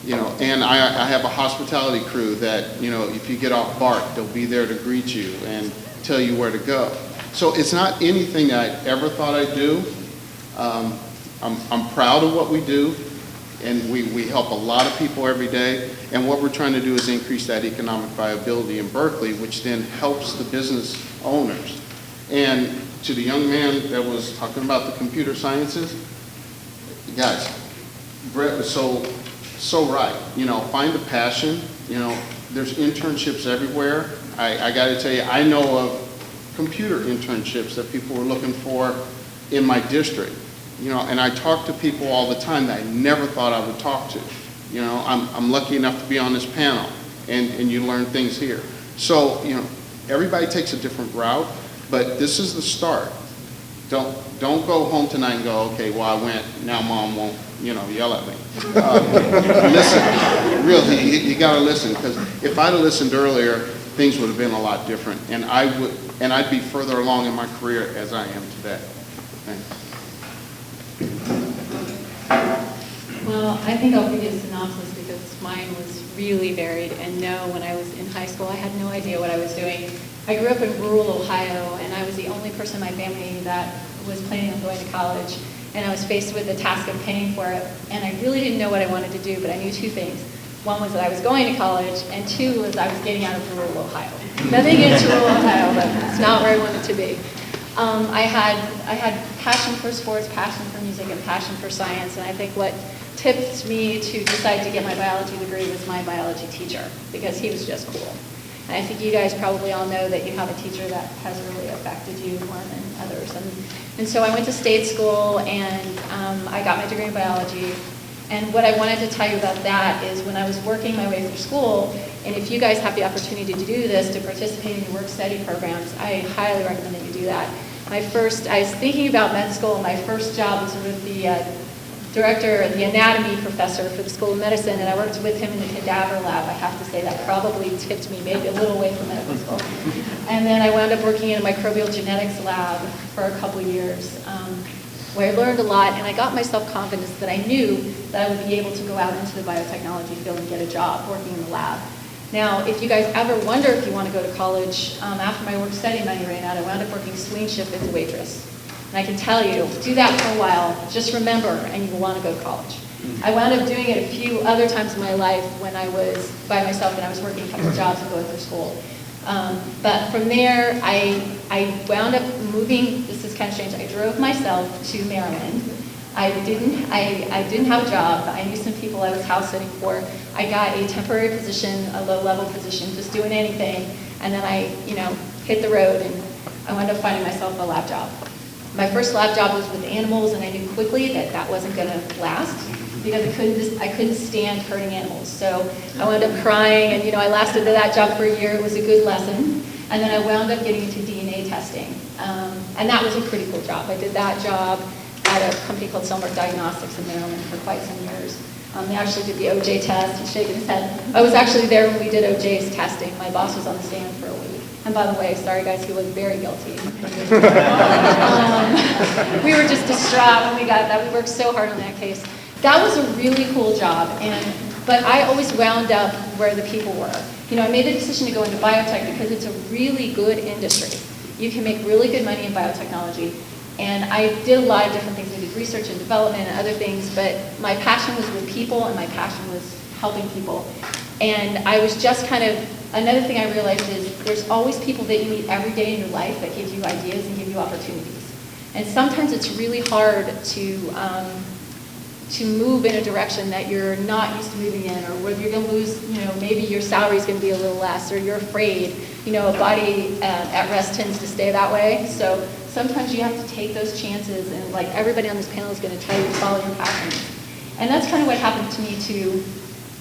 you know, and I have a hospitality crew that, you know, if you get off BART, they'll be there to greet you and tell you where to go. So it's not anything that I ever thought I'd do. I'm proud of what we do, and we help a lot of people every day. And what we're trying to do is increase that economic viability in Berkeley, which then helps the business owners. And to the young man that was talking about the computer sciences, guys, Brett was so right. You know, find a passion. You know, there's internships everywhere. I got to tell you, I know of computer internships that people were looking for in my district. You know, and I talk to people all the time that I never thought I would talk to. You know, I'm lucky enough to be on this panel, and you learn things here. So, you know, everybody takes a different route, but this is the start. Don't go home tonight and go, okay, well, I went, now Mom won't, you know, yell at me. Listen, really, you got to listen, because if I'd have listened earlier, things would have been a lot different, and I'd be further along in my career as I am today. Thanks. Well, I think I'll give you a synopsis because mine was really varied. And no, when I was in high school, I had no idea what I was doing. I grew up in rural Ohio, and I was the only person in my family that was planning on going to college. And I was faced with the task of paying for it. And I really didn't know what I wanted to do, but I knew two things. One was that I was going to college, and two was I was getting out of rural Ohio. Nothing against rural Ohio, but it's not where I wanted to be. I had passion for sports, passion for music, and passion for science, and I think what tipped me to decide to get my biology degree was my biology teacher, because he was just cool. And I think you guys probably all know that you have a teacher that has really affected you more than others. And so I went to state school, and I got my degree in biology. And what I wanted to tell you about that is when I was working my way through school, and if you guys have the opportunity to do this, to participate in your work-study programs, I highly recommend that you do that. I was thinking about med school, and my first job was with the director, the anatomy professor for the School of Medicine, and I worked with him in the cadaver lab. I have to say that probably tipped me maybe a little away from medical school. And then I wound up working in a microbial genetics lab for a couple years, where I learned a lot, and I got myself confidence that I knew that I would be able to go out into the biotechnology field and get a job working in the lab. Now, if you guys ever wonder if you want to go to college, after my work-study money ran out, I wound up working swing shift as a waitress. And I can tell you, do that for a while, just remember, and you will want to go to college. I wound up doing it a few other times in my life when I was by myself and I was working a couple of jobs and going through school. But from there, I wound up moving. This is kind of strange. I drove myself to Maryland. I didn't have a job. I knew some people I was house sitting for. I got a temporary position, a low-level position, just doing anything. And then I, hit the road, and I wound up finding myself a lab job. My first lab job was with animals, and I knew quickly that that wasn't going to last because I couldn't stand hurting animals. So I wound up crying, and I lasted at that job for a year. It was a good lesson. And then I wound up getting into DNA testing, and that was a pretty cool job. I did that job at a company called Selmark Diagnostics in Maryland for quite some years. They actually did the OJ test. He's shaking his head. I was actually there when we did OJ's testing. My boss was on the stand for a week. And by the way, sorry guys, he was very guilty. We were just distraught when we got that. We worked so hard on that case. That was a really cool job, but I always wound up where the people were. I made a decision to go into biotech because it's a really good industry. You can make really good money in biotechnology. And I did a lot of different things. I did research and development and other things, but my passion was with people and my passion was helping people. And I was just another thing I realized is there's always people that you meet every day in your life that give you ideas and give you opportunities. And sometimes it's really hard to move in a direction that you're not used to moving in, or whether you're going to lose, maybe your salary is going to be a little less, or you're afraid. A body at rest tends to stay that way. So sometimes you have to take those chances, and like everybody on this panel is going to tell you to follow your passions. And that's kind of what happened to me too.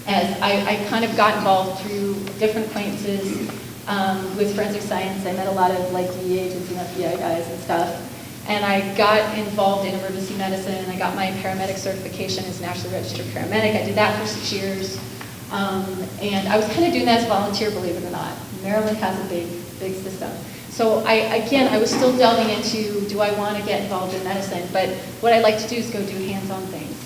as I kind of got involved through different acquaintances with forensic science. I met a lot of like DEA agents and FBI guys and stuff. And I got involved in emergency medicine, and I got my paramedic certification as nationally registered paramedic. I did that for 6 years. And I was kind of doing that as a volunteer, believe it or not. Maryland has a big system. So I was still delving into, do I want to get involved in medicine? But what I like to do is go do hands-on things.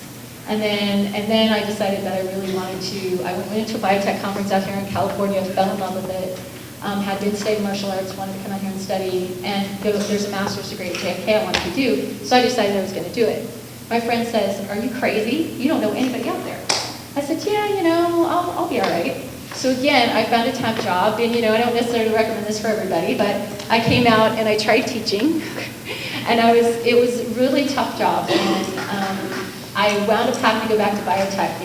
And then I decided that I really wanted to, I went into a biotech conference out here in California, fell in love with it. Had been studying martial arts, wanted to come out here and study, and there's a master's degree at JFK I wanted to do, so I decided I was going to do it. My friend says, "Are you crazy? You don't know anybody out there." I said, "Yeah, I'll be all right." So again, I found a temp job, and I don't necessarily recommend this for everybody, but I came out and I tried teaching, and it was a really tough job, and I wound up having to go back to biotech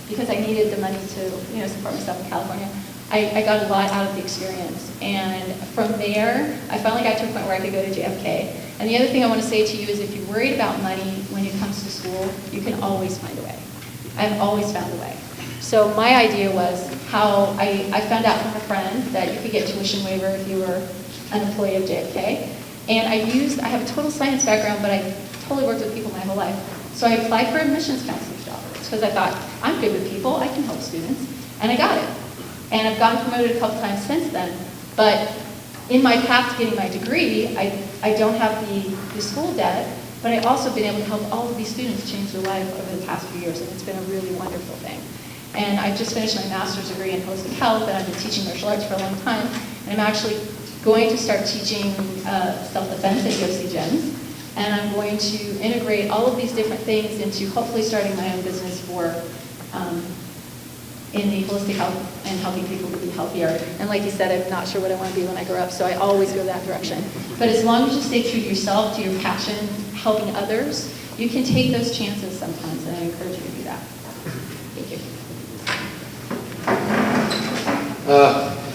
because I needed the money to support myself in California. I got a lot out of the experience, and from there, I finally got to a point where I could go to JFK. And the other thing I want to say to you is if you're worried about money when it comes to school, you can always find a way. I've always found a way. So my idea was how I found out from a friend that you could get tuition waiver if you were an employee of JFK. And I have a total science background, but I totally worked with people my whole life. So I applied for admissions counselor's job because I thought, I'm good with people, I can help students, and I got it. And I've gotten promoted a couple times since then. But in my path to getting my degree, I don't have the school debt, but I've also been able to help all of these students change their life over the past few years, and it's been a really wonderful thing. And I just finished my master's degree in holistic health, and I've been teaching martial arts for a long time. And I'm actually going to start teaching self-defense at UFC gyms. And I'm going to integrate all of these different things into hopefully starting my own business in the holistic health and helping people to be healthier. And like you said, I'm not sure what I want to be when I grow up, so I always go that direction. But as long as you stay true to yourself, to your passion, helping others, you can take those chances sometimes, and I encourage you to do that. Thank you.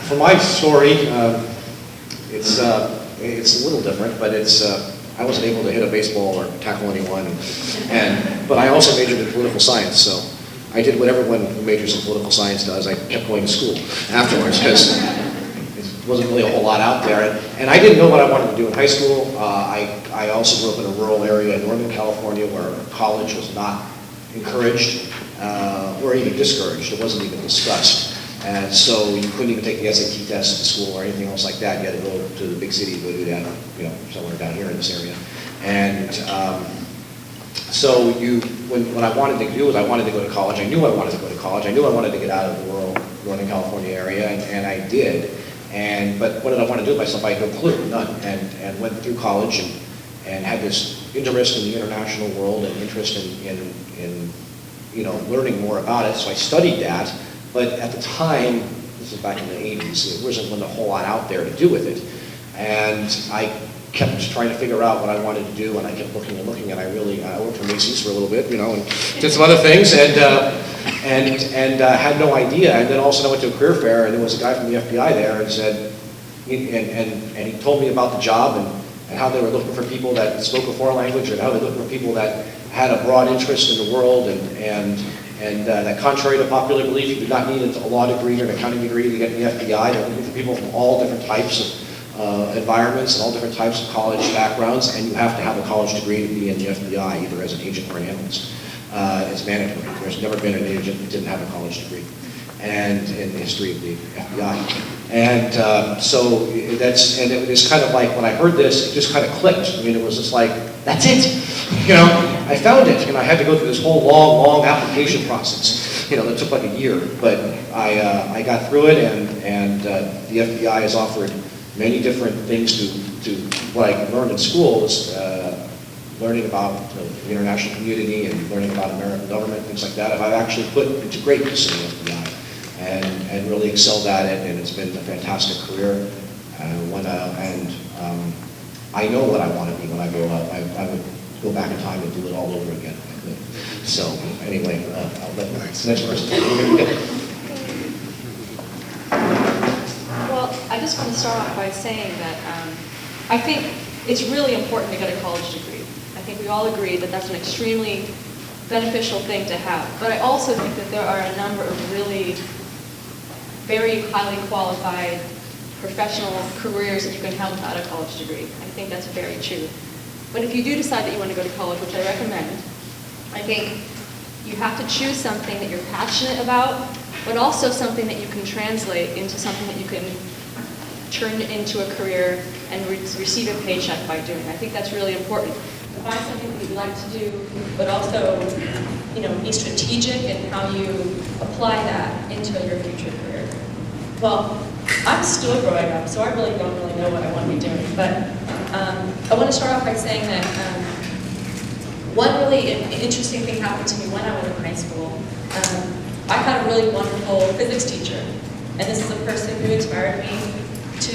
For my story, it's a little different, but I wasn't able to hit a baseball or tackle anyone, but I also majored in political science, so I did what everyone who majors in political science does. I kept going to school afterwards because there wasn't really a whole lot out there. And I didn't know what I wanted to do in high school. I also grew up in a rural area in Northern California where college was not encouraged or even discouraged. It wasn't even discussed. And so you couldn't even take the SAT test at school or anything else like that. You had to go to the big city to go do that, somewhere down here in this area. And so what I wanted to do was I wanted to go to college. I knew I wanted to go to college. I knew I wanted to get out of the rural Northern California area, and I did. But what did I want to do with myself? I had no clue, none. And went through college and had this interest in the international world and interest in learning more about it. So I studied that. But at the time, this is back in the 80s, there wasn't a whole lot out there to do with it. And I kept trying to figure out what I wanted to do, and I kept looking and looking, and I worked for Macy's for a little bit, and did some other things, and had no idea. And then all of a sudden I went to a career fair, and there was a guy from the FBI there, and said, and he told me about the job and how they were looking for people that spoke a foreign language, and how they were looking for people that had a broad interest in the world, and that contrary to popular belief, you do not need a law degree or an accounting degree to get in the FBI. They're looking for people from all different types of environments and all different types of college backgrounds, and you have to have a college degree to be in the FBI, either as an agent or an analyst. It's mandatory. There's never been an agent that didn't have a college degree, and in the history of the FBI. And it was kind of like, when I heard this, it just kind of clicked. I mean, it was just like, that's it. I found it, and I had to go through this whole long application process. That took like a year, but I got through it, and the FBI has offered many different things to what I learned in school was learning about the international community and learning about American government, things like that. I've actually put into great use in the FBI and really excelled at it, and it's been a fantastic career. I know what I want to be when I grow up. I would go back in time and do it all over again if I could. So anyway, I'll let the next person take it. Well, I just want to start off by saying that I think it's really important to get a college degree. I think we all agree that that's an extremely beneficial thing to have. But I also think that there are a number of really very highly qualified professional careers that you can have without a college degree. I think that's very true. But if you do decide that you want to go to college, which I recommend, I think you have to choose something that you're passionate about, but also something that you can translate into something that you can turn into a career and receive a paycheck by doing. I think that's really important. To find something that you'd like to do, but also, be strategic in how you apply that into your future career. Well, I'm still growing up, so I really don't know what I want to be doing. But I want to start off by saying that one really interesting thing happened to me when I was in high school. I had a really wonderful physics teacher, and this is a person who inspired me to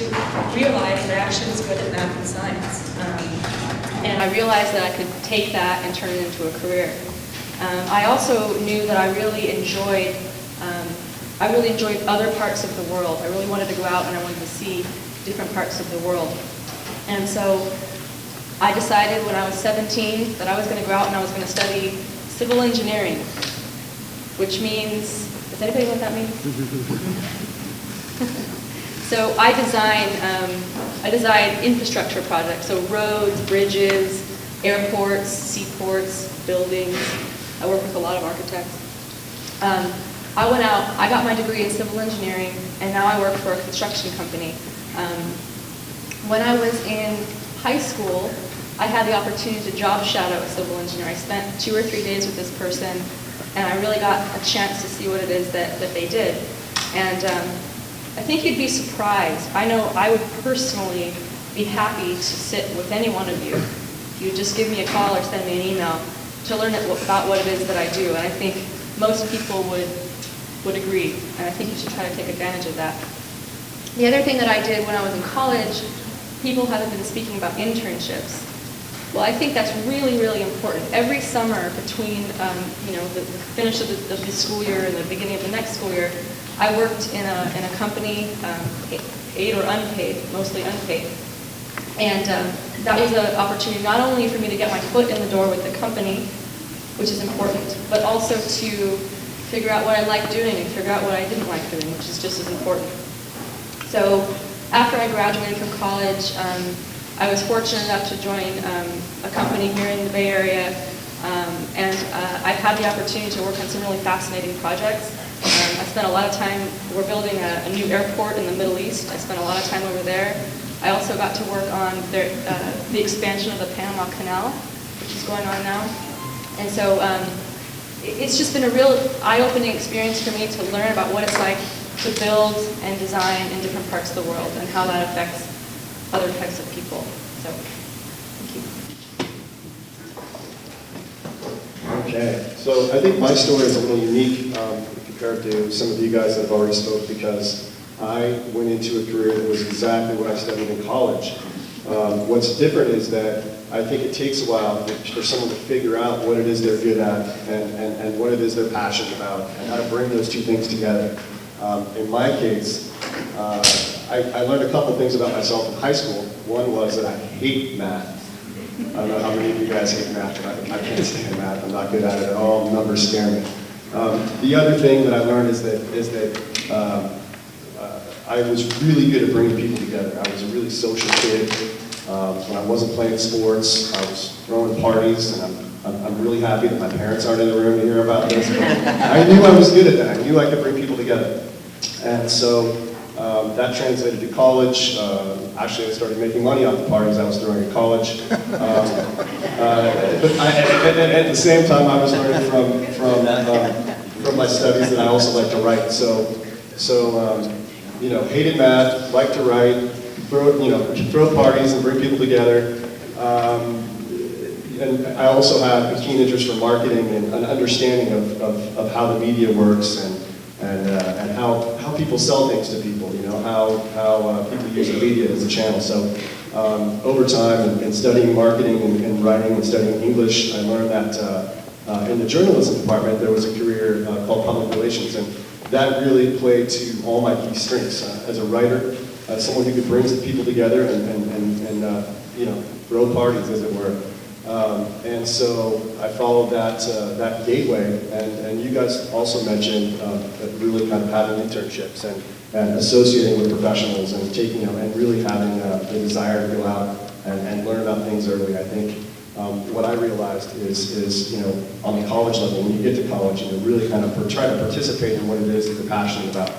realize that I actually was good at math and science. And I realized that I could take that and turn it into a career. I also knew that I really enjoyed other parts of the world. I really wanted to go out and I wanted to see different parts of the world. And so I decided when I was 17 that I was going to go out and I was going to study civil engineering, which means, does anybody know what that means? So I design infrastructure projects, so roads, bridges, airports, seaports, buildings. I work with a lot of architects. I went out, I got my degree in civil engineering, and now I work for a construction company. When I was in high school, I had the opportunity to job shadow a civil engineer. I spent 2 or 3 days with this person, and I really got a chance to see what it is that they did. And I think you'd be surprised. I know I would personally be happy to sit with any one of you. If you just give me a call or send me an email to learn about what it is that I do. And I think most people would agree, and I think you should try to take advantage of that. The other thing that I did when I was in college, people have been speaking about internships. Well, I think that's really, really important. Every summer between the finish of the school year and the beginning of the next school year, I worked in a company, paid or unpaid, mostly unpaid. And that was an opportunity not only for me to get my foot in the door with the company, which is important, but also to figure out what I liked doing and figure out what I didn't like doing, which is just as important. So after I graduated from college, I was fortunate enough to join a company here in the Bay Area, and I've had the opportunity to work on some really fascinating projects. I spent a lot of time, we're building a new airport in the Middle East. I spent a lot of time over there. I also got to work on the expansion of the Panama Canal, which is going on now. And so it's just been a real eye-opening experience for me to learn about what it's like to build and design in different parts of the world and how that affects other types of people. So, thank you. Okay, so I think my story is a little unique compared to some of you guys that have already spoke, because I went into a career that was exactly what I studied in college. What's different is that I think it takes a while for someone to figure out what it is they're good at and what it is they're passionate about and how to bring those two things together. In my case, I learned a couple things about myself in high school. One was that I hate math. I don't know how many of you guys hate math, but I can't stand math. I'm not good at it at all. Numbers scare me. The other thing that I learned is that I was really good at bringing people together. I was a really social kid. When I wasn't playing sports, I was throwing parties, and I'm really happy that my parents aren't in the room to hear about this. But I knew I was good at that. I knew I could bring people together. And so that translated to college. Actually, I started making money off the parties I was throwing at college. But at the same time, I was learning from my studies that I also like to write. So hated math, liked to write, throw parties and bring people together. And I also have a keen interest for marketing and an understanding of how the media works and how people sell things to people, how people use the media as a channel. So over time, and studying marketing and writing and studying English, I learned that in the journalism department, there was a career called public relations, and that really played to all my key strengths. As a writer, someone who could bring people together and throw parties, as it were. And so I followed that gateway, and you guys also mentioned that really kind of having internships and associating with professionals and taking them and really having the desire to go out and learn about things early. I think what I realized is, on the college level, when you get to college, really kind of try to participate in what it is that you're passionate about.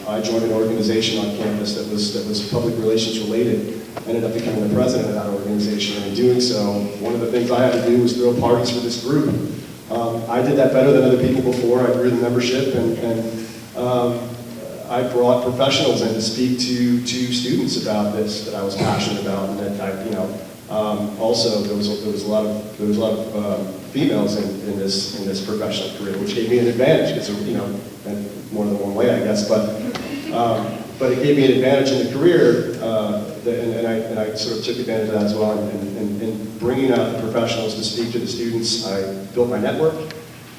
I joined an organization on campus that was public relations related. Ended up becoming the president of that organization, and in doing so, one of the things I had to do was throw parties for this group. I did that better than other people before. I grew the membership, and I brought professionals in to speak to students about this that I was passionate about, and that also there was a lot of females in this professional career, which gave me an advantage because and more than one way, I guess, but it gave me an advantage in the career, and I sort of took advantage of that as well. In bringing out the professionals to speak to the students, I built my network.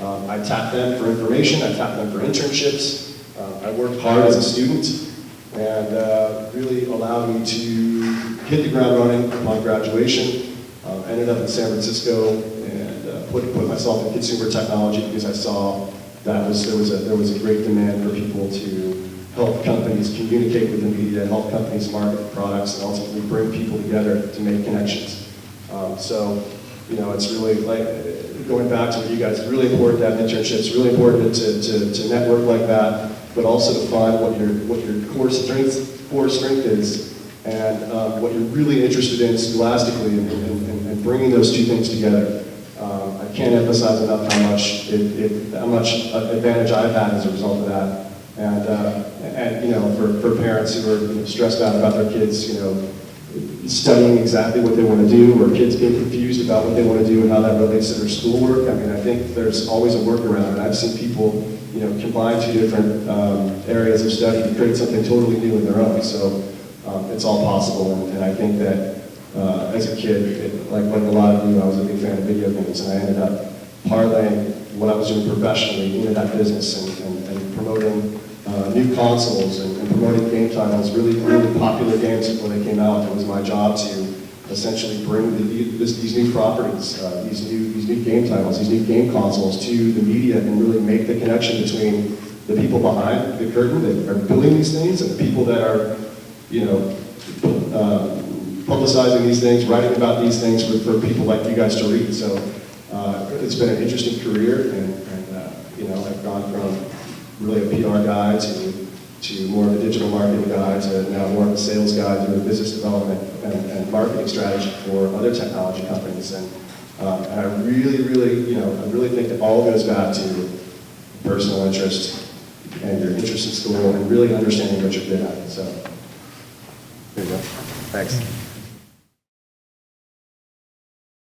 I tapped them for information. I tapped them for internships. I worked hard as a student, and really allowed me to hit the ground running upon graduation. Ended up in San Francisco and put myself in consumer technology because I saw that there was a great demand for people to help companies communicate with the media, help companies market products, and ultimately bring people together to make connections. So, it's really like, going back to what you guys, it's really important to have internships, really important to network like that, but also to find what your core strength is, and what you're really interested in scholastically, and bringing those two things together. I can't emphasize enough how much advantage I've had as a result of that. And for parents who are stressed out about their kids, studying exactly what they want to do, or kids being confused about what they want to do and how that relates to their schoolwork. I mean, I think there's always a workaround, and I've seen people, combine two different areas of study to create something totally new in their own. So it's all possible, and I think that as a kid, like a lot of you, I was a big fan of video games, and I ended up parlaying what I was doing professionally into that business and promoting new consoles and promoting game titles, really popular games before they came out. It was my job to essentially bring these new properties, these new game titles, these new game consoles to the media, and really make the connection between the people behind the curtain that are building these things and the people that are, publicizing these things, writing about these things for people like you guys to read. So it's been an interesting career, and I've gone from really a PR guy to more of a digital marketing guy to now more of a sales guy doing business development and marketing strategy for other technology companies. And I really think that all goes back to personal interest and your interest in school and really understanding what you're good at. So there you go. Thanks.